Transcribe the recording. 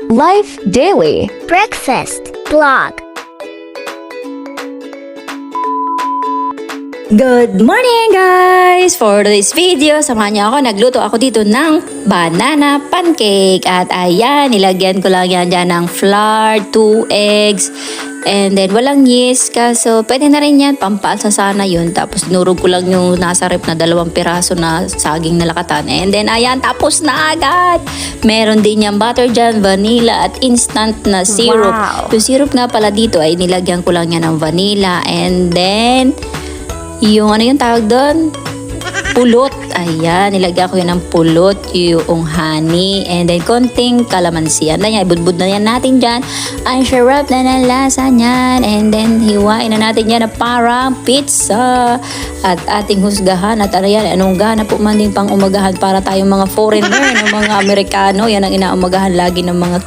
Life Daily. Breakfast Blog. Good morning guys! For today's video, samahan niyo ako. Nagluto ako dito ng banana pancake. At ayan, nilagyan ko lang yan dyan ng flour, 2 eggs, and then walang yeast. Kaso pwede na rin yan, pampalsa sana yun. Tapos nurog ko lang yung nasa rep na 2 piraso na saging na lakatan. And then ayan, tapos na agad! Meron din yung butter dyan, vanilla at instant na syrup. Wow. Yung syrup nga pala dito ay nilagyan ko lang yan ng vanilla. And then yung ano yung tawag doon? Pulot. Ayan, nilagyan ko yun ng pulot, yung honey, and then konting kalamansi. And then, ibudbud na yan natin dyan. Ang sarap na ng lasa niyan. And then, hiwain na natin yan na parang pizza. At ating husgahan. At ano yan, anong gana po man din pang umagahan para tayong mga foreigner, ng mga Amerikano. Yan ang inaumagahan lagi ng mga